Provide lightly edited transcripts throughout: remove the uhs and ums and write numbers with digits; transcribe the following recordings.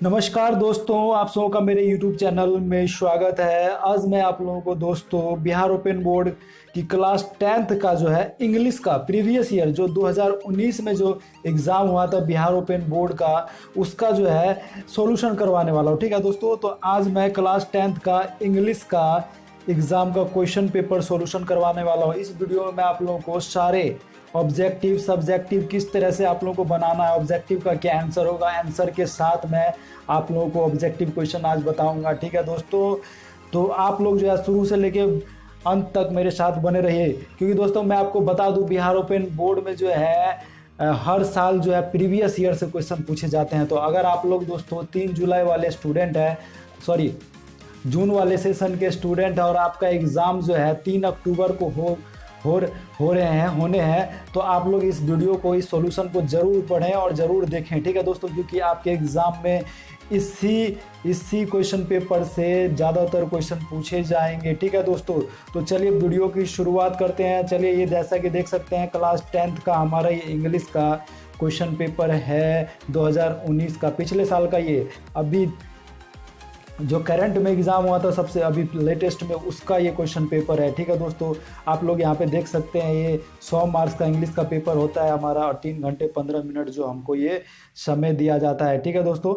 नमस्कार दोस्तों, आप सबों का मेरे YouTube चैनल में स्वागत है। आज मैं आप लोगों को दोस्तों बिहार ओपन बोर्ड की क्लास 10th का जो है इंग्लिश का प्रीवियस ईयर जो 2019 में जो एग्ज़ाम हुआ था बिहार ओपन बोर्ड का, उसका जो है सॉल्यूशन करवाने वाला हूँ। ठीक है दोस्तों, तो आज मैं क्लास 10th का इंग्लिश का एग्ज़ाम का क्वेश्चन पेपर सॉल्यूशन करवाने वाला हूँ। इस वीडियो में मैं आप लोगों को सारे ऑब्जेक्टिव सब्जेक्टिव किस तरह से आप लोगों को बनाना है, ऑब्जेक्टिव का क्या आंसर होगा, आंसर के साथ मैं आप लोगों को ऑब्जेक्टिव क्वेश्चन आज बताऊंगा। ठीक है दोस्तों, तो आप लोग जो है शुरू से लेके अंत तक मेरे साथ बने रहिए, क्योंकि दोस्तों मैं आपको बता दूं बिहार ओपन बोर्ड में जो है हर साल जो है प्रीवियस ईयर से क्वेश्चन पूछे जाते हैं। तो अगर आप लोग दोस्तों 3 जुलाई वाले स्टूडेंट हैं, सॉरी जून वाले सेशन के स्टूडेंट हैं और आपका एग्ज़ाम जो है 3 अक्टूबर को होने हैं, तो आप लोग इस वीडियो को, इस सॉल्यूशन को ज़रूर पढ़ें और ज़रूर देखें। ठीक है दोस्तों, क्योंकि आपके एग्ज़ाम में इसी क्वेश्चन पेपर से ज़्यादातर क्वेश्चन पूछे जाएंगे। ठीक है दोस्तों, तो चलिए वीडियो की शुरुआत करते हैं। चलिए, ये जैसा कि देख सकते हैं क्लास 10th का हमारा ये इंग्लिश का क्वेश्चन पेपर है 2019 का, पिछले साल का। ये अभी जो करंट में एग्ज़ाम हुआ था सबसे अभी लेटेस्ट में, उसका ये क्वेश्चन पेपर है। ठीक है दोस्तों, आप लोग यहाँ पे देख सकते हैं ये 100 मार्क्स का इंग्लिश का पेपर होता है हमारा, और 3 घंटे 15 मिनट जो हमको ये समय दिया जाता है। ठीक है दोस्तों,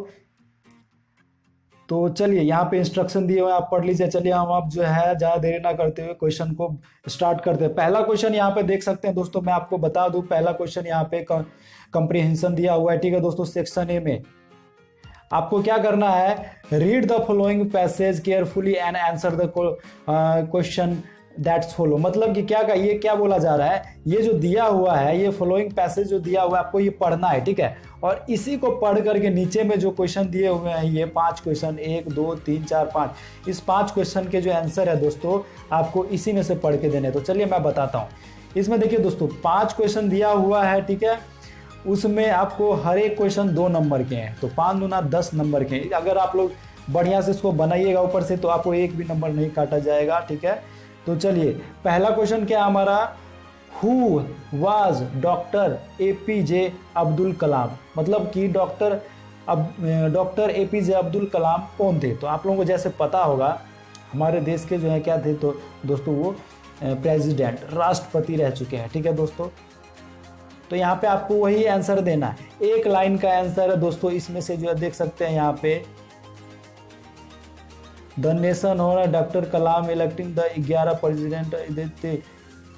तो चलिए यहाँ पे इंस्ट्रक्शन दिए हुए आप पढ़ लीजिए। चलिए हम आप जो है ज़्यादा देरी ना करते हुए क्वेश्चन को स्टार्ट करते हैं। पहला क्वेश्चन यहाँ पे देख सकते हैं दोस्तों, मैं आपको बता दूँ पहला क्वेश्चन यहाँ पे कंप्रीहेंशन दिया हुआ है। ठीक है दोस्तों, सेक्शन ए में आपको क्या करना है, read the following passage carefully and answer the question that's follow. मतलब कि ये क्या बोला जा रहा है, ये जो दिया हुआ है, ये फॉलोइंग पैसेज जो दिया हुआ है आपको ये पढ़ना है। ठीक है, और इसी को पढ़ करके नीचे में जो क्वेश्चन दिए हुए हैं, ये 5 क्वेश्चन, 1 2 3 4 5, इस 5 क्वेश्चन के जो आंसर है दोस्तों आपको इसी में से पढ़ के देने। तो चलिए मैं बताता हूँ। इसमें देखिए दोस्तों 5 क्वेश्चन दिया हुआ है। ठीक है, उसमें आपको हर एक क्वेश्चन 2 नंबर के हैं, तो 5 दूना 10 नंबर के हैं। अगर आप लोग बढ़िया से इसको बनाइएगा ऊपर से, तो आपको एक भी नंबर नहीं काटा जाएगा। ठीक है, तो चलिए पहला क्वेश्चन क्या है हमारा, who was doctor APJ Abdul Kalam. मतलब कि डॉक्टर APJ अब्दुल कलाम कौन थे। तो आप लोगों को जैसे पता होगा हमारे देश के जो है क्या थे, तो दोस्तों वो प्रेसिडेंट, राष्ट्रपति रह चुके हैं। ठीक है दोस्तों, तो यहाँ पे आपको वही आंसर देना है। एक लाइन का आंसर है दोस्तों, इसमें से जो है देख सकते हैं यहाँ पे, द नेशन और doctor Kalam electing the 11 president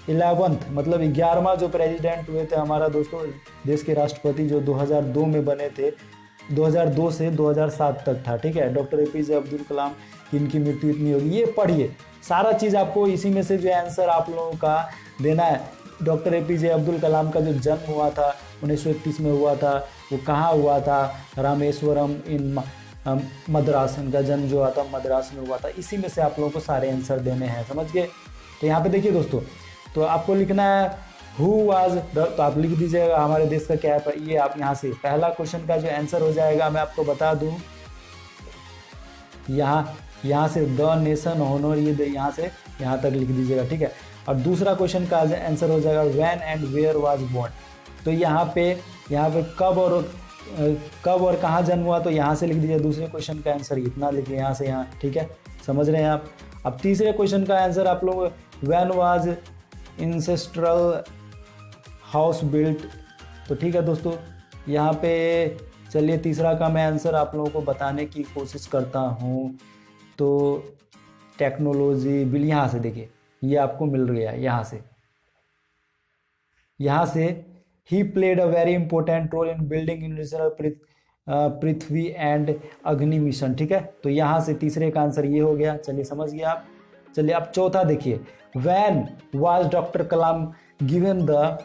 11th, मतलब 11वां जो प्रेसिडेंट हुए थे हमारा दोस्तों देश के राष्ट्रपति, जो 2002 में बने थे। 2002 से 2007 तक था। ठीक है, डॉक्टर APJ अब्दुल कलाम, इनकी मृत्यु इतनी होगी। ये पढ़िए, सारा चीज़ आपको इसी में से जो आंसर आप लोगों का देना है। डॉक्टर APJ अब्दुल कलाम का जो जन्म हुआ था 1931 में हुआ था, वो कहाँ हुआ था, रामेश्वरम इन मद्रास। इनका जन्म जो हुआ था मद्रास में हुआ था। इसी में से आप लोगों को सारे आंसर देने हैं, समझ गए। तो यहाँ पे देखिए दोस्तों, तो आपको लिखना है हु वाज, तो आप लिख दीजिएगा हमारे देश का क्या है ये। आप यहाँ से पहला क्वेश्चन का जो आंसर हो जाएगा, मैं आपको बता दूँ, यहाँ से द नेशन ऑनर, ये यहाँ से यहाँ तक लिख दीजिएगा। ठीक है, और दूसरा क्वेश्चन का आंसर हो जाएगा when and where was born. तो यहाँ पे कब और कहाँ जन्म हुआ, तो यहाँ से लिख दीजिए। दूसरे क्वेश्चन का आंसर इतना लिखिए यहाँ से यहाँ। ठीक है, समझ रहे हैं आप। अब तीसरे क्वेश्चन का आंसर आप लोग, when was ancestral house built. तो ठीक है दोस्तों, यहाँ पे चलिए तीसरा का मैं आंसर आप लोगों को बताने की कोशिश करता हूँ। तो टेक्नोलॉजी बिल, यहाँ से देखिए ये आपको मिल गया। यहाँ से ही played a very important role in building industrial Prithvi and Agni mission. ठीक है, तो यहाँ से तीसरे का आंसर ये हो गया। चलिए समझ गए आप। चलिए अब चौथा देखिए, when was doctor Kalam given the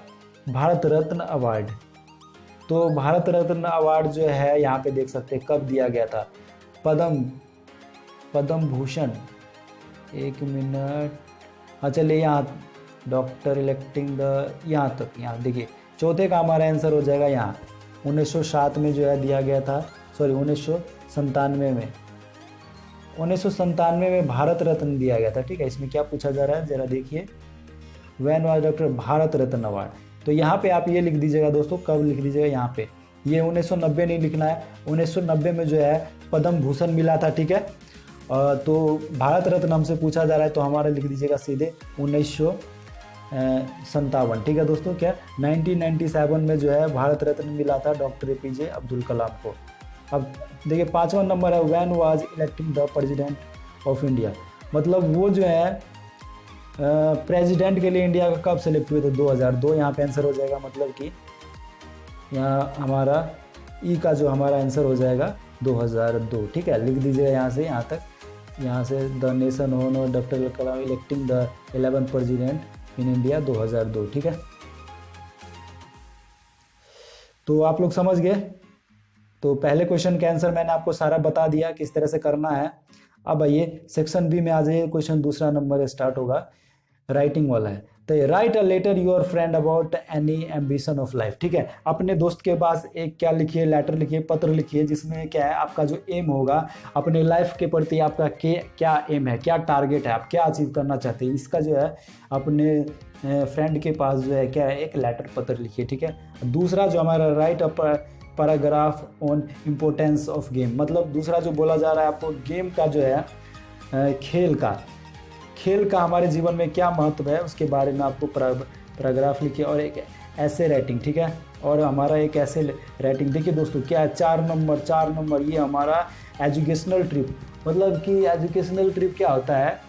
Bharat Ratna award. तो भारत रत्न अवार्ड जो है यहाँ पे देख सकते हैं कब दिया गया था, पद्म भूषण, 1 मिनट, हाँ चलिए यहाँ डॉक्टर इलेक्टिंग द, यहाँ तक, यहाँ देखिए चौथे का हमारा आंसर हो जाएगा यहाँ 1907 में जो है दिया गया था, सॉरी 1997 में भारत रत्न दिया गया था। ठीक है, इसमें क्या पूछा जा रहा है जरा देखिए, when was doctor Bharat Ratna award. तो यहाँ पे आप ये लिख दीजिएगा दोस्तों, कब लिख दीजिएगा यहाँ पे ये 1990 नहीं लिखना है, 1990 में जो है पद्म भूषण मिला था, ठीक है। तो भारत रत्न हमसे पूछा जा रहा है तो हमारा लिख दीजिएगा सीधे 1957, ठीक है दोस्तों। क्या 1997 में जो है भारत रत्न मिला था डॉक्टर APJ अब्दुल कलाम को। अब देखिए 5वां नंबर है, when was electing the president of India, मतलब वो जो है प्रेसिडेंट के लिए इंडिया का कब सेलेक्ट हुए थे, 2002। यहाँ पे आंसर हो जाएगा, मतलब कि यहाँ हमारा ई का जो हमारा आंसर हो जाएगा 2002, ठीक है। लिख दीजिएगा यहाँ से यहाँ तक, यहाँ से the nation honour doctor Kalam electing the 11th president in India 2002, ठीक है। तो आप लोग समझ गए। तो पहले क्वेश्चन का आंसर मैंने आपको सारा बता दिया किस तरह से करना है। अब आइए सेक्शन बी में आ जाइए। क्वेश्चन दूसरा नंबर स्टार्ट होगा, राइटिंग वाला है। तो write a letter your friend about any ambition of life, ठीक है। अपने दोस्त के पास एक क्या लिखिए, लेटर लिखिए, पत्र लिखिए, जिसमें क्या है आपका जो एम होगा अपने लाइफ के प्रति, आपका क्या एम है, क्या टारगेट है, आप क्या अचीव करना चाहते हैं, इसका जो है अपने फ्रेंड के पास जो है क्या है एक लेटर पत्र लिखिए, ठीक है। दूसरा जो हमारा right a paragraph on importance of game, मतलब दूसरा जो बोला जा रहा है आपको गेम का जो है खेल का हमारे जीवन में क्या महत्व है उसके बारे में आपको पैराग्राफ लिखिए और एक ऐसे राइटिंग, ठीक है। और हमारा एक ऐसे राइटिंग देखिए दोस्तों क्या है, 4 नंबर ये हमारा एजुकेशनल ट्रिप, मतलब कि एजुकेशनल ट्रिप क्या होता है,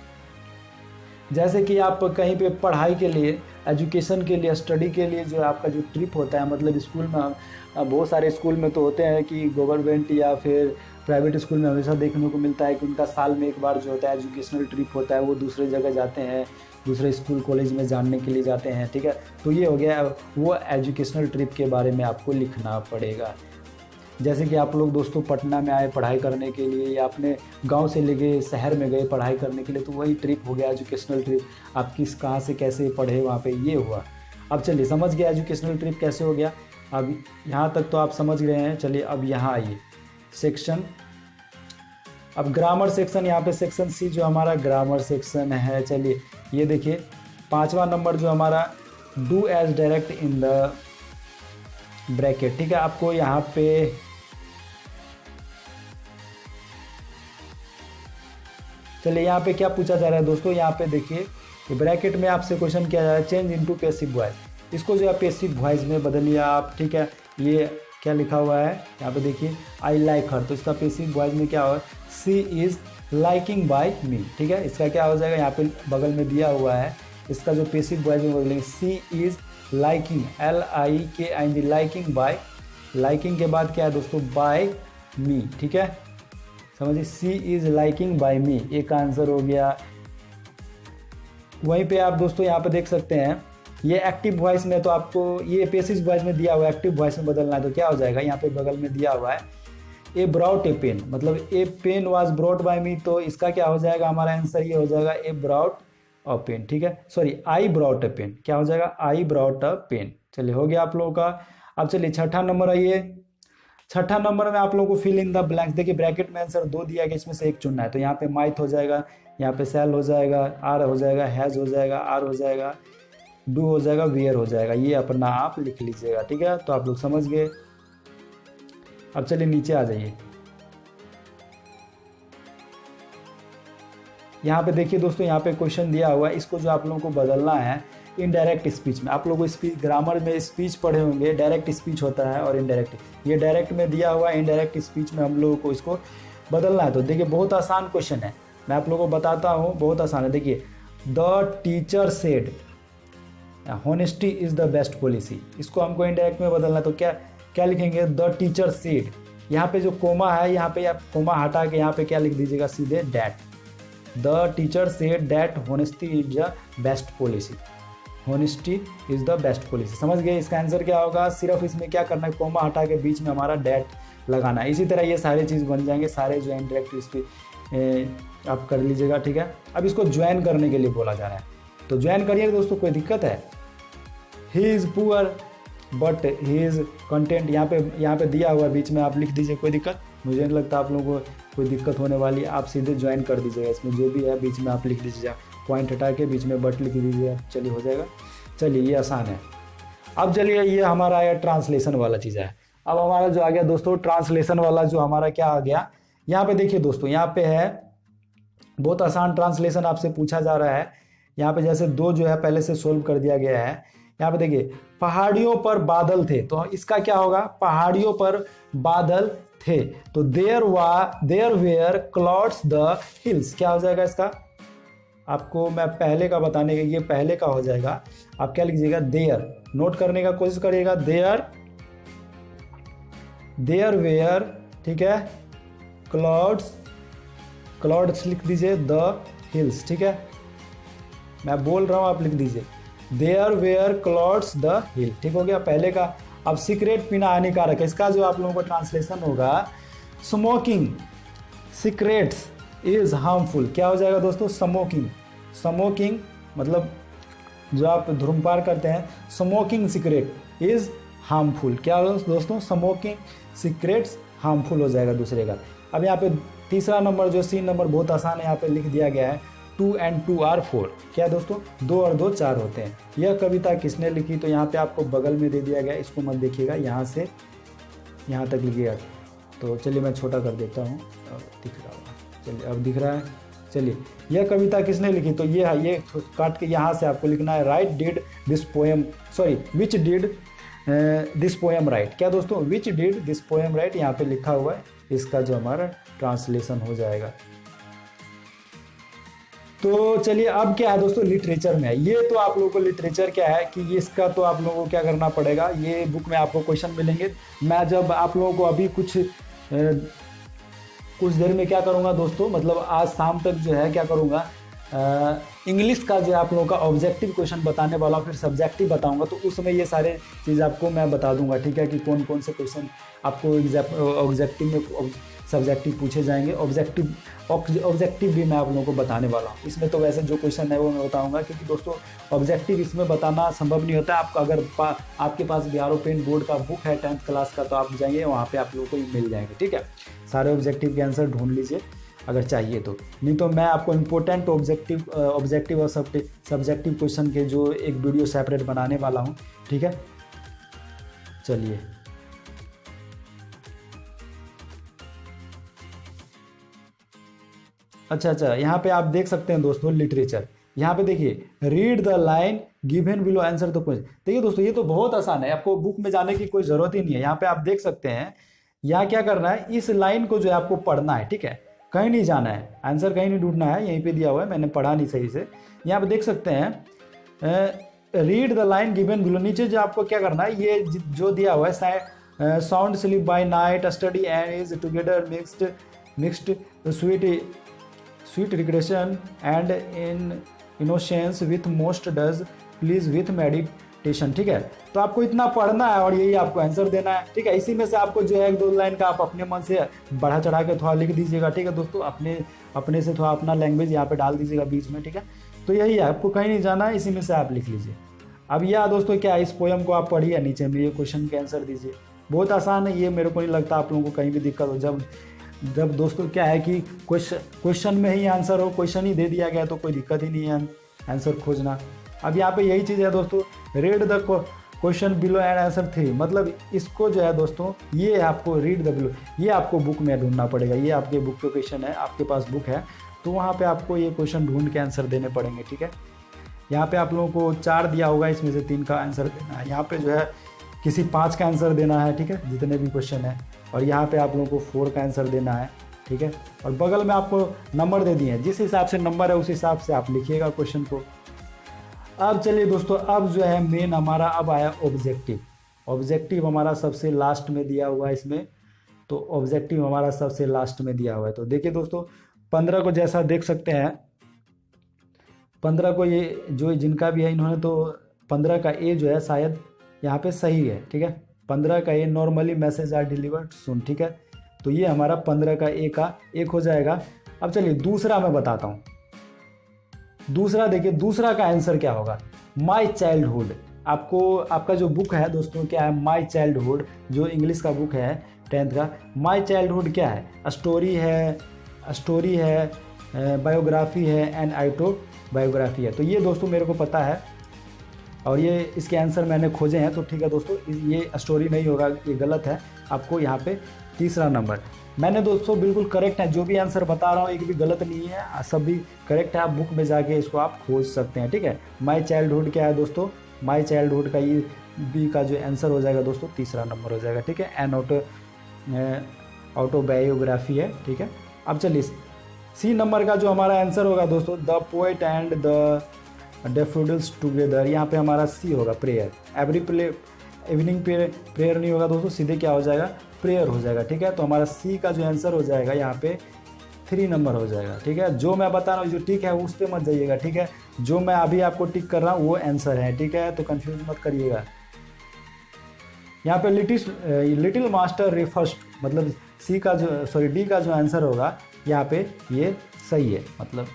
जैसे कि आप कहीं पे पढ़ाई के लिए, एजुकेशन के लिए, स्टडी के लिए जो आपका जो ट्रिप होता है, मतलब स्कूल में बहुत सारे स्कूल में तो होते हैं कि गवर्नमेंट या फिर प्राइवेट स्कूल में हमेशा देखने को मिलता है कि उनका साल में एक बार जो होता है एजुकेशनल ट्रिप होता है, वो दूसरे जगह जाते हैं, दूसरे स्कूल कॉलेज में जानने के लिए जाते हैं, ठीक है। तो ये हो गया वो एजुकेशनल ट्रिप के बारे में आपको लिखना पड़ेगा। जैसे कि आप लोग दोस्तों पटना में आए पढ़ाई करने के लिए, या अपने गांव से लेके शहर में गए पढ़ाई करने के लिए, तो वही ट्रिप हो गया एजुकेशनल ट्रिप। आप किस कहाँ से कैसे पढ़े वहाँ पे, ये हुआ। अब चलिए समझ गया एजुकेशनल ट्रिप कैसे हो गया। अब यहाँ तक तो आप समझ गए हैं। चलिए अब यहाँ आइए सेक्शन, अब ग्रामर सेक्शन, यहाँ पे सेक्शन सी जो हमारा ग्रामर सेक्शन है। चलिए ये देखिए 5वां नंबर जो हमारा do as direct in the bracket, ठीक है। आपको यहाँ पे चलिए यहाँ पे क्या पूछा जा रहा है दोस्तों, यहाँ पे देखिए ब्रैकेट में आपसे क्वेश्चन किया जा रहा है चेंज इनटू पैसिव वॉइस, इसको जो है पैसिव वॉइस में बदलिए आप, ठीक है। ये क्या लिखा हुआ है यहाँ पे देखिए आई लाइक हर, तो इसका पैसिव वॉइस में क्या होगा, सी इज़ लाइकिंग बाय मी, ठीक है। इसका क्या हो जाएगा, यहाँ पे बगल में दिया हुआ है, इसका जो पैसिव वॉइस में बदलेंगे she is liking, LIKING, liking by, liking के बाद क्या है दोस्तों बाय मी, ठीक है। समझिए सी इज़ लाइकिंग बाय मी, एक आंसर हो गया। वहीं पे आप दोस्तों यहाँ पे देख सकते हैं ये एक्टिव वॉइस में, तो आपको ये पैसिव वॉइस में दिया हुआ है, एक्टिव वॉइस में बदलना है तो क्या हो जाएगा, यहाँ पे बगल में दिया हुआ है ए ब्रॉट ए पेन, मतलब ए पेन वाज ब्रॉट बाय मी, तो इसका क्या हो जाएगा, हमारा आंसर ये हो जाएगा ए ब्रॉट अ पेन, ठीक है। Sorry I brought a pen, क्या हो जाएगा आई ब्रॉट अ पेन। चलिए हो गया आप लोगों का। अब चलिए 6ठा नंबर आइए। 6ठा नंबर में आप लोगों को फिल इन द ब्लैंक्स, देखिए ब्रैकेट में आंसर 2 दिया गया, इसमें से एक चुनना है। तो यहाँ पे माइथ हो जाएगा, यहाँ पे सेल हो जाएगा, आर हो जाएगा, हैज हो जाएगा, आर हो जाएगा, डू हो जाएगा, वियर हो जाएगा, ये अपना आप लिख लीजिएगा, ठीक है। तो आप लोग समझ गए। अब चलिए नीचे आ जाइए। यहाँ पे देखिए दोस्तों, यहाँ पे क्वेश्चन दिया हुआ है, इसको जो आप लोगों को बदलना है इनडायरेक्ट स्पीच में। आप लोग स्पीच ग्रामर में स्पीच पढ़े होंगे, डायरेक्ट स्पीच होता है और इनडायरेक्ट, ये डायरेक्ट में दिया हुआ है, इनडायरेक्ट स्पीच में हम लोगों को इसको बदलना है। तो देखिए बहुत आसान क्वेश्चन है, मैं आप लोगों को बताता हूँ, बहुत आसान है। देखिए the teacher said honesty is the best policy, इसको हमको इनडायरेक्ट में बदलना है। तो क्या लिखेंगे, द टीचर सेड, यहाँ पे जो कोमा है, यहाँ पे आप कोमा हटा के यहाँ पे क्या लिख दीजिएगा सीधे that, the teacher said that honesty is the best policy, honesty is the best policy. समझ गए इसका आंसर क्या होगा, सिर्फ इसमें क्या करना है, कोमा हटा के बीच में हमारा डैट लगाना है। इसी तरह ये सारे चीज़ बन जाएंगे, सारे जो इनडायरेक्ट स्पीच आप कर लीजिएगा, ठीक है। अब इसको ज्वाइन करने के लिए बोला जा रहा है, तो ज्वाइन करिए दोस्तों, कोई दिक्कत है। He is poor but he is content, यहाँ पे दिया हुआ है, बीच में आप लिख दीजिए, कोई दिक्कत मुझे नहीं लगता आप लोगों को कोई दिक्कत होने वाली है। आप सीधे ज्वाइन कर दीजिएगा, इसमें जो भी है बीच में आप लिख दीजिएगा, पॉइंट हटा के बीच में बट लिख दीजिएगा, चलिए हो जाएगा। चलिए ये आसान है। अब चलिए ये हमारा आया ट्रांसलेशन वाला चीज़ है। अब हमारा जो आ गया दोस्तों ट्रांसलेशन वाला, जो हमारा क्या आ गया, यहाँ पे देखिए दोस्तों, यहाँ पे है बहुत आसान ट्रांसलेशन आपसे पूछा जा रहा है। यहाँ पे जैसे दो जो है पहले से सोल्व कर दिया गया है। यहाँ पे देखिए पहाड़ियों पर बादल थे, तो इसका क्या होगा, पहाड़ियों पर बादल थे, तो there were clouds the hills, क्या हो जाएगा इसका, आपको मैं पहले का बताने के, ये पहले का हो जाएगा। आप क्या लिखिएगा, देयर, नोट करने का कोशिश करिएगा, देयर वेयर, ठीक है, क्लाउड्स लिख दीजिए, द हिल्स, ठीक है, मैं बोल रहा हूं आप लिख दीजिए, there were clouds the hill, ठीक हो गया पहले का। अब सिगरेट पीना हानिकारक है, इसका जो आप लोगों को ट्रांसलेशन होगा, स्मोकिंग सिगरेट्स इज हार्मफुल, क्या हो जाएगा दोस्तों, स्मोकिंग मतलब जो आप धूम्रपान करते हैं, स्मोकिंग सिगरेट इज हार्मफुल, क्या हो दोस्तों, स्मोकिंग सिगरेट्स हार्मफुल हो जाएगा दूसरे का। अब यहाँ पे तीसरा नंबर जो सी नंबर बहुत आसान है, यहाँ पे लिख दिया गया है 2 and 2 are 4, क्या दोस्तों, 2 और 2 4 होते हैं। यह कविता किसने लिखी, तो यहाँ पे आपको बगल में दे दिया गया, इसको मत देखिएगा, यहाँ से यहाँ तक लिखिएगा। तो चलिए मैं छोटा कर देता हूँ, दिख रहा होगा, चलिए अब दिख रहा है। चलिए यह कविता किसने लिखी, तो ये काट के यहाँ से आपको लिखना है, which did this poem right, क्या दोस्तों, which did this poem right, यहाँ पे लिखा हुआ है, इसका जो हमारा ट्रांसलेशन हो जाएगा। तो चलिए अब क्या है दोस्तों, लिटरेचर में है ये, तो आप लोगों को लिटरेचर क्या है कि इसका तो आप लोगों को क्या करना पड़ेगा, ये बुक में आपको क्वेश्चन मिलेंगे। मैं जब आप लोगों को अभी कुछ देर में क्या करूंगा दोस्तों, मतलब आज शाम तक जो है क्या करूंगा, इंग्लिश का जो आप लोगों का ऑब्जेक्टिव क्वेश्चन बताने वाला हूँ, फिर सब्जेक्टिव बताऊंगा, तो उसमें ये सारे चीज़ आपको मैं बता दूंगा, ठीक है, कि कौन कौन से क्वेश्चन आपको ऑब्जेक्टिव में सब्जेक्टिव पूछे जाएंगे, ऑब्जेक्टिव भी मैं आप लोगों को बताने वाला हूँ। इसमें तो वैसे जो क्वेश्चन है वो मैं बताऊंगा, क्योंकि दोस्तों ऑब्जेक्टिव इसमें बताना संभव नहीं होता। आपका अगर आपके पास बिहार ओपन बोर्ड का बुक है 10th क्लास का, तो आप जाइए वहाँ पे आप लोगों को मिल जाएंगे, ठीक है, सारे ऑब्जेक्टिव के आंसर ढूंढ लीजिए अगर चाहिए तो, नहीं तो मैं आपको इम्पोर्टेंट ऑब्जेक्टिव और सब्जेक्टिव क्वेश्चन के जो एक वीडियो सेपरेट बनाने वाला हूँ, ठीक है। चलिए अच्छा, यहाँ पे आप देख सकते हैं दोस्तों लिटरेचर, यहाँ पे देखिए, read the line given below answer the question. देखिए दोस्तों ये तो बहुत आसान है, आपको बुक में जाने की कोई जरूरत ही नहीं है। यहाँ पे आप देख सकते हैं, यहाँ क्या करना है, इस लाइन को जो है आपको पढ़ना है, ठीक है, कहीं नहीं जाना है, आंसर कहीं नहीं ढूंढना है, यहीं पे दिया हुआ है, मैंने पढ़ा नहीं सही से। यहाँ पे देख सकते हैं read the line given below, नीचे जो आपको क्या करना है, ये जो दिया हुआ है, sound sleep by night, study and is together mixed sweet regression and in innocence with most does please with meditation, ठीक है। तो आपको इतना पढ़ना है और यही आपको आंसर देना है, ठीक है। इसी में से आपको जो है 1-2 लाइन का आप अपने मन से बढ़ा चढ़ा के थोड़ा लिख दीजिएगा, ठीक है दोस्तों, अपने से थोड़ा अपना लैंग्वेज यहाँ पे डाल दीजिएगा बीच में, ठीक है। तो यही है, आपको कहीं नहीं जाना है, इसी में से आप लिख लीजिए। अब यह दोस्तों क्या है, इस पोएम को आप पढ़िए, नीचे में ये क्वेश्चन के आंसर दीजिए, बहुत आसान है ये, मेरे को नहीं लगता आप लोगों को कहीं भी दिक्कत हो। जब दोस्तों क्या है कि क्वेश्चन में ही आंसर हो, क्वेश्चन ही दे दिया गया तो कोई दिक्कत ही नहीं है आंसर खोजना। अब यहाँ पे यही चीज़ है दोस्तों, read the question below and answer 3, मतलब इसको जो है दोस्तों, ये आपको रीड द बिलो, ये आपको बुक में ढूंढना पड़ेगा, ये आपके बुक के क्वेश्चन है, आपके पास बुक है तो वहाँ पे आपको ये क्वेश्चन ढूंढ के आंसर देने पड़ेंगे, ठीक है। यहाँ पे आप लोगों को 4 दिया होगा, इसमें से 3 का आंसर देना है, यहाँ पे जो है किसी 5 का आंसर देना है, ठीक है, जितने भी क्वेश्चन है, और यहाँ पे आप लोगों को 4 का आंसर देना है, ठीक है। और बगल में आपको नंबर दे दिए हैं, जिस हिसाब से नंबर है उस हिसाब से आप लिखिएगा क्वेश्चन को। अब चलिए दोस्तों, अब जो है मेन हमारा अब आया ऑब्जेक्टिव हमारा सबसे लास्ट में दिया हुआ है इसमें, तो ऑब्जेक्टिव हमारा सबसे लास्ट में दिया हुआ है। तो देखिए दोस्तों 15 को जैसा देख सकते हैं, 15 को ये जो जिनका भी है इन्होंने, तो 15 का ए जो है शायद यहाँ पे सही है, ठीक है, 15 का ए नॉर्मली मैसेज आर डिलीवर्ड सुन, ठीक है। तो ये हमारा 15 का ए का 1 हो जाएगा। अब चलिए दूसरा मैं बताता हूँ, दूसरा देखिए, दूसरा का आंसर क्या होगा, माई चाइल्डहुड। आपका जो बुक है दोस्तों क्या है, माई चाइल्डहुड, जो इंग्लिश का बुक है 10th का, माई चाइल्डहुड क्या है, स्टोरी है, बायोग्राफी है एंड ऑटोबायोग्राफी है। तो ये दोस्तों मेरे को पता है, और ये इसके आंसर मैंने खोजे हैं, तो ठीक है दोस्तों, ये स्टोरी नहीं होगा, ये गलत है। आपको यहाँ पे तीसरा नंबर मैंने दोस्तों बिल्कुल करेक्ट है, जो भी आंसर बता रहा हूँ एक भी गलत नहीं है, सब भी करेक्ट है। आप बुक में जाके इसको आप खोज सकते हैं, ठीक है। माई चाइल्डहुड क्या है दोस्तों, माई चाइल्डहुड का ये बी का जो आंसर हो जाएगा दोस्तों तीसरा नंबर हो जाएगा, ठीक है। एन ऑटोबायोग्राफी है, ठीक है। अब चलिए सी नंबर का जो हमारा आंसर होगा दोस्तों, the poet and the daffodils together, यहाँ पे हमारा सी होगा प्रेयर। एवरी इवनिंग प्रेयर नहीं होगा दोस्तों, सीधे क्या हो जाएगा, प्रेयर हो जाएगा, ठीक है। तो हमारा सी का जो आंसर हो जाएगा यहाँ पे 3 नंबर हो जाएगा, ठीक है। जो मैं बता रहा हूँ जो टिक है उस पर मत जाइएगा, ठीक है। जो मैं अभी आपको टिक कर रहा हूँ वो आंसर है, ठीक है, तो कंफ्यूज मत करिएगा। यहाँ पे लिटिल मास्टर रिफर्स, मतलब सी का जो सॉरी डी का जो आंसर होगा यहाँ पे ये सही है, मतलब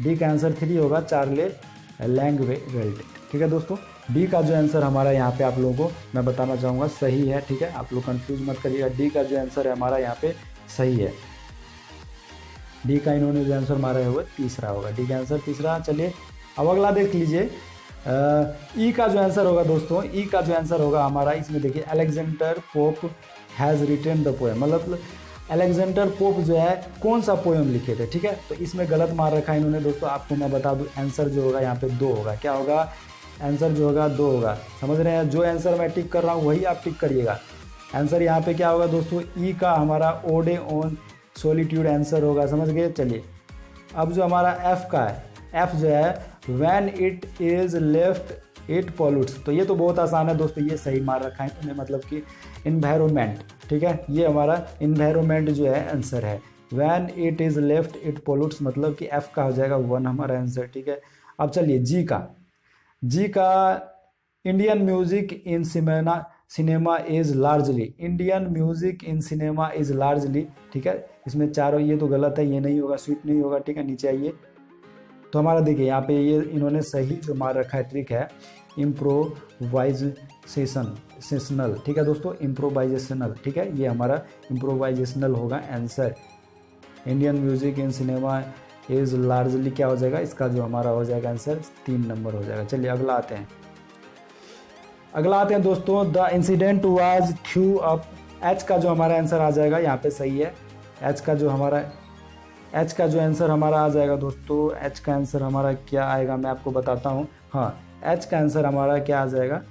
डी का आंसर 3 होगा, चार्ले लैंगवेल्ट, ठीक है दोस्तों। डी का जो आंसर हमारा यहाँ पे आप लोगों को मैं बताना चाहूँगा सही है, ठीक है। आप लोग कंफ्यूज मत करिएगा, डी का जो आंसर है हमारा यहाँ पे सही है। डी का इन्होंने जो आंसर मारा है वो तीसरा होगा, डी का आंसर तीसरा। चलिए अब अगला देख लीजिए, ई का जो आंसर होगा दोस्तों, ई का जो आंसर होगा हमारा, इसमें देखिए Alexander Pope has written the poem, मतलब अलेक्जेंडर पोप जो है कौन सा पोएम लिखे थे, ठीक है। तो इसमें गलत मार रखा है इन्होंने दोस्तों, आपको मैं बता दूं आंसर जो होगा यहाँ पे 2 होगा। क्या होगा, आंसर जो होगा 2 होगा, समझ रहे हैं। जो आंसर मैं टिक कर रहा हूँ वही आप टिक करिएगा। आंसर यहाँ पे क्या होगा दोस्तों, ई का हमारा ओडे ऑन सोलिट्यूड आंसर होगा, समझ गए। चलिए अब जो हमारा एफ का है, एफ जो है when it is left it pollutes, तो ये तो बहुत आसान है दोस्तों, ये सही मार रखा है इन्होंने, मतलब कि इन्वायरमेंट, ठीक है। ये हमारा इन्वायरमेंट जो है आंसर है, when it is left it pollutes, मतलब कि एफ का हो जाएगा 1 हमारा आंसर, ठीक है। अब चलिए जी का Indian music in cinema is largely, Indian music in cinema is largely, ठीक है। इसमें चारों, ये तो गलत है, ये नहीं होगा, स्वीट नहीं होगा, ठीक है। नीचे आइए, तो हमारा देखिए यहाँ पे ये इन्होंने सही जो मार रखा है ट्रिक है इम्प्रोवाइजेशनल, ठीक है दोस्तों, इम्प्रोवाइजेशनल, ठीक है। ये हमारा इम्प्रोवाइजेशनल होगा answer. Indian music in cinema is largely क्या हो जाएगा, इसका जो हमारा हो जाएगा आंसर 3 नंबर हो जाएगा। चलिए अगला आते हैं दोस्तों, the incident was through up, H का जो हमारा आंसर आ जाएगा यहाँ पे सही है। एच का जो आंसर हमारा आ जाएगा दोस्तों, एच का आंसर हमारा क्या आएगा मैं आपको बताता हूँ। हाँ, एच का आंसर हमारा क्या आ जाएगा,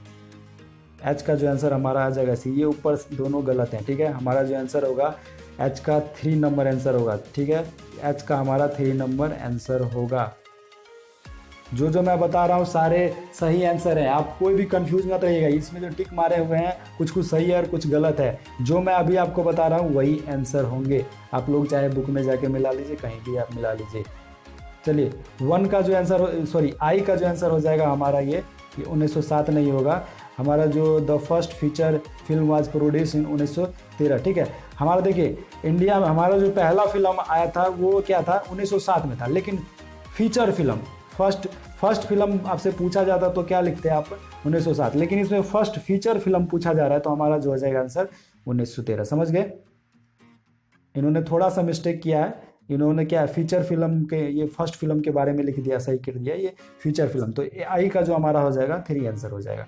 एच का जो आंसर हमारा आ जाएगा सी, ये ऊपर दोनों गलत हैं, ठीक है। हमारा जो आंसर होगा एच का 3 नंबर आंसर होगा, ठीक है। एच का हमारा 3 नंबर आंसर होगा। जो मैं बता रहा हूँ सारे सही आंसर है, आप कोई भी कंफ्यूज मत रहिएगा। इसमें जो टिक मारे हुए हैं कुछ सही है और कुछ गलत है, जो मैं अभी आपको बता रहा हूँ वही आंसर होंगे। आप लोग चाहे बुक में जाके मिला लीजिए, कहीं भी आप मिला लीजिए। चलिए 1 का जो आंसर सॉरी आई का जो आंसर हो जाएगा हमारा ये 1907 नहीं होगा, हमारा जो the first feature film was produce in 1913, ठीक है। हमारा देखिए इंडिया में हमारा जो पहला फिल्म आया था वो क्या था 1907 में था, लेकिन फीचर फिल्म फर्स्ट फिल्म आपसे पूछा जाता तो क्या लिखते हैं आप 1907, लेकिन इसमें फर्स्ट फीचर फिल्म पूछा जा रहा है, तो हमारा जो हो जाएगा आंसर 1913, समझ गए। इन्होंने थोड़ा सा मिस्टेक किया है, इन्होंने क्या फीचर फिल्म के ये फर्स्ट फिल्म के बारे में लिख दिया, सही कर दिया ये फीचर फिल्म, तो आई का जो हमारा हो जाएगा 3 आंसर हो जाएगा।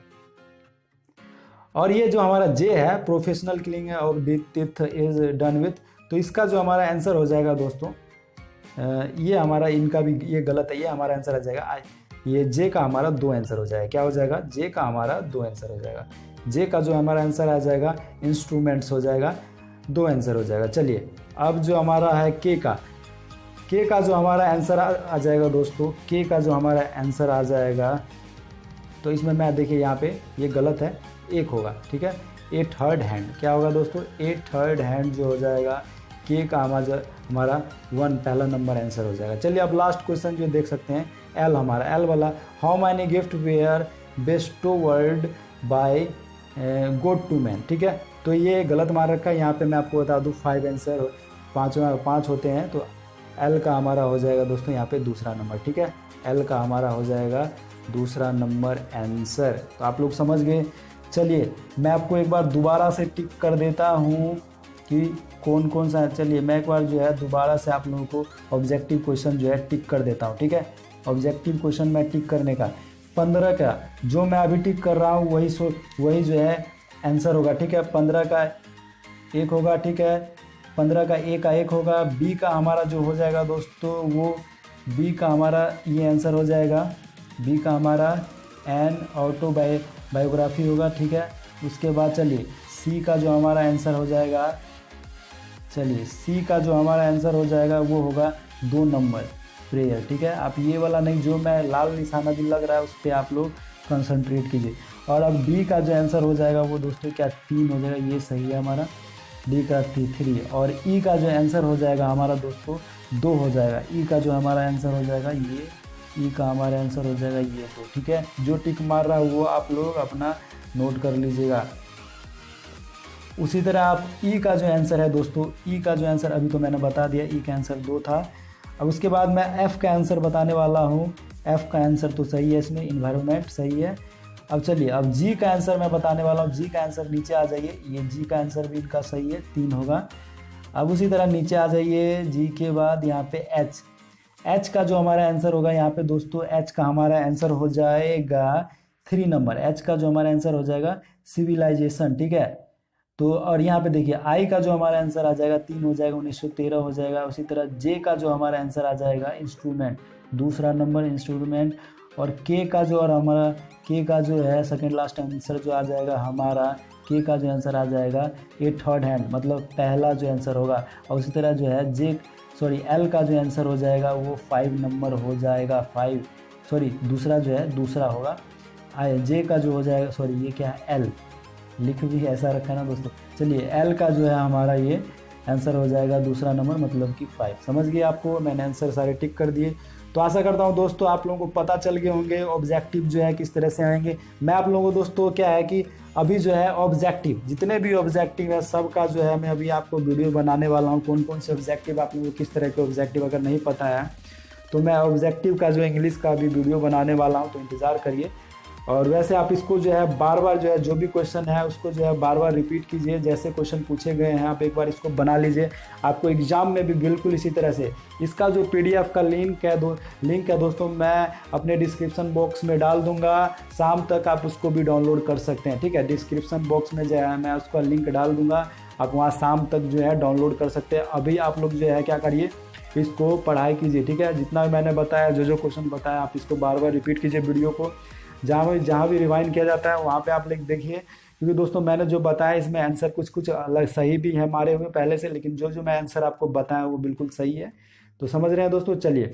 और ये जो हमारा जे है professional killing of teeth is done with, तो इसका जो हमारा आंसर हो जाएगा दोस्तों, ये हमारा इनका भी ये गलत है, ये हमारा आंसर आ जाएगा, ये जे का हमारा 2 आंसर हो जाएगा। क्या हो जाएगा, जे का हमारा 2 आंसर हो जाएगा। जे का जो हमारा आंसर आ जाएगा इंस्ट्रूमेंट्स हो जाएगा, 2 आंसर हो जाएगा। चलिए अब जो हमारा है के का जो हमारा आंसर आ जाएगा दोस्तों, के का जो हमारा आंसर आ जाएगा, तो इसमें मैं देखिए यहाँ पे ये गलत है, 1 होगा, ठीक है। ए थर्ड हैंड क्या होगा दोस्तों, ए थर्ड हैंड जो हो जाएगा के का हमारा 1 पहला नंबर आंसर हो जाएगा। चलिए अब लास्ट क्वेश्चन जो देख सकते हैं, एल हमारा एल वाला, how many gift were bestowed by god to man, ठीक है। तो ये गलत मार रखा है, यहाँ पे मैं आपको बता दूँ 5 आंसर 5 होते हैं, तो एल का हमारा हो जाएगा दोस्तों यहाँ पे दूसरा नंबर, ठीक है। एल का हमारा हो जाएगा दूसरा नंबर आंसर, तो आप लोग समझ गए। चलिए मैं आपको एक बार दोबारा से टिक कर देता हूँ कि कौन कौन सा, चलिए मैं एक बार जो है दोबारा से आप लोगों को ऑब्जेक्टिव क्वेश्चन जो है टिक कर देता हूँ, ठीक है। ऑब्जेक्टिव क्वेश्चन मैं टिक करने का 15 का जो मैं अभी टिक कर रहा हूँ वही जो है आंसर होगा, ठीक है। 15 का 1 होगा, ठीक है। 15 का एक होगा। बी का हमारा जो हो जाएगा दोस्तों, वो बी का हमारा ये आंसर हो जाएगा। बी का हमारा एन बायोग्राफी होगा, ठीक है। उसके बाद चलिए सी का जो हमारा आंसर हो जाएगा, चलिए सी का जो हमारा आंसर हो जाएगा वो होगा 2 नंबर प्रेयर, ठीक है। आप ये वाला नहीं, जो मैं लाल निशाना भी लग रहा है उस पर आप लोग कंसंट्रेट कीजिए। और अब डी का जो आंसर हो जाएगा वो दोस्तों क्या 3 हो जाएगा, ये सही है हमारा। डी का 3 और ई का जो आंसर हो जाएगा हमारा दोस्तों 2 हो जाएगा। ई का जो हमारा आंसर हो जाएगा ये, ई का हमारा आंसर हो जाएगा ये 2, ठीक है। जो टिक मार रहा है वो आप लोग अपना नोट कर लीजिएगा। उसी तरह आप ई का जो आंसर है दोस्तों, ई का जो आंसर अभी तो मैंने बता दिया, ई का आंसर 2 था। अब उसके बाद मैं एफ़ का आंसर बताने वाला हूँ। एफ़ का आंसर तो सही है, इसमें इन्वायरमेंट सही है। अब चलिए अब जी का आंसर मैं बताने वाला हूँ। जी का आंसर नीचे आ जाइए, ये जी का आंसर भी इनका सही है, 3 होगा। अब उसी तरह नीचे आ जाइए, जी के बाद यहाँ पे एच। एच का जो हमारा आंसर होगा यहाँ पे दोस्तों, एच का हमारा आंसर हो जाएगा 3 नंबर। एच का जो हमारा आंसर हो जाएगा सिविलाइजेशन, ठीक है। तो और यहाँ पे देखिए आई का जो हमारा आंसर आ जाएगा 3 हो जाएगा, 1913 हो जाएगा। उसी तरह जे का जो हमारा आंसर आ जाएगा इंस्ट्रूमेंट, दूसरा नंबर इंस्ट्रूमेंट। और के का जो और हमारा के का जो है सेकंड लास्ट आंसर जो आ जाएगा हमारा, के का जो आंसर आ जाएगा ये थर्ड हैंड, मतलब पहला जो आंसर होगा। और उसी तरह जो है एल का जो आंसर हो जाएगा वो 5 नंबर हो जाएगा, 5 दूसरा जो है दूसरा होगा। जे का जो हो जाएगा ये क्या है एल, लिख भी ऐसा रखा है ना दोस्तों। चलिए एल का जो है हमारा ये आंसर हो जाएगा दूसरा नंबर, मतलब कि 5। समझ गए आपको, मैंने आंसर सारे टिक कर दिए। तो आशा करता हूँ दोस्तों आप लोगों को पता चल गए होंगे ऑब्जेक्टिव जो है किस तरह से आएंगे। मैं आप लोगों को दोस्तों क्या है कि अभी जो है ऑब्जेक्टिव, जितने भी ऑब्जेक्टिव है सबका जो है मैं अभी आपको वीडियो बनाने वाला हूँ। कौन कौन से ऑब्जेक्टिव, आप लोगों को किस तरह के ऑब्जेक्टिव अगर नहीं पता है तो मैं ऑब्जेक्टिव का जो इंग्लिश का भी वीडियो बनाने वाला हूँ, तो इंतज़ार करिए। और वैसे आप इसको जो है बार बार जो है जो भी क्वेश्चन है उसको जो है बार बार रिपीट कीजिए। जैसे क्वेश्चन पूछे गए हैं आप एक बार इसको बना लीजिए, आपको एग्जाम में भी बिल्कुल इसी तरह से। इसका जो पीडीएफ का लिंक है दोस्तों मैं अपने डिस्क्रिप्शन बॉक्स में डाल दूंगा। शाम तक आप उसको भी डाउनलोड कर सकते हैं, ठीक है। डिस्क्रिप्शन बॉक्स में जो है मैं उसका लिंक डाल दूंगा, आप वहाँ शाम तक जो है डाउनलोड कर सकते हैं। अभी आप लोग जो है क्या करिए, इसको पढ़ाई कीजिए, ठीक है। जितना मैंने बताया, जो क्वेश्चन बताया, आप इसको बार बार रिपीट कीजिए वीडियो को। जहाँ भी रिवाइंड किया जाता है वहाँ पे आप लोग देखिए, क्योंकि दोस्तों मैंने जो बताया इसमें आंसर कुछ अलग सही भी है मारे हुए पहले से, लेकिन जो मैं आंसर आपको बताया वो बिल्कुल सही है। तो समझ रहे हैं दोस्तों। चलिए,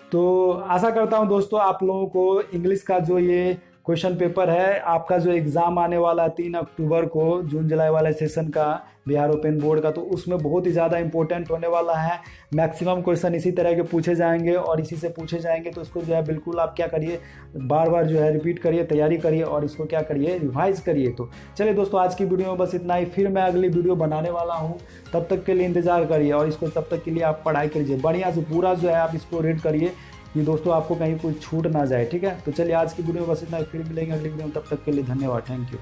तो आशा करता हूँ दोस्तों आप लोगों को इंग्लिश का जो ये क्वेश्चन पेपर है, आपका जो एग्ज़ाम आने वाला है 3 अक्टूबर को, जून जुलाई वाले सेशन का बिहार ओपन बोर्ड का, तो उसमें बहुत ही ज़्यादा इंपॉर्टेंट होने वाला है। मैक्सिमम क्वेश्चन इसी तरह के पूछे जाएंगे और इसी से पूछे जाएंगे। तो इसको जो है बिल्कुल आप क्या करिए, बार बार जो है रिपीट करिए, तैयारी करिए और इसको क्या करिए, रिवाइज करिए। तो चलिए दोस्तों, आज की वीडियो में बस इतना ही। फिर मैं अगली वीडियो बनाने वाला हूँ, तब तक के लिए इंतज़ार करिए। और इसको तब तक के लिए आप पढ़ाई करिए बढ़िया से, पूरा जो है आप इसको रीड करिए कि दोस्तों आपको कहीं कोई छूट ना जाए, ठीक है। तो चलिए आज की वीडियो में बस इतना ही, फिर मिलेंगे अगली वीडियो में, तब तक के लिए धन्यवाद, थैंक यू।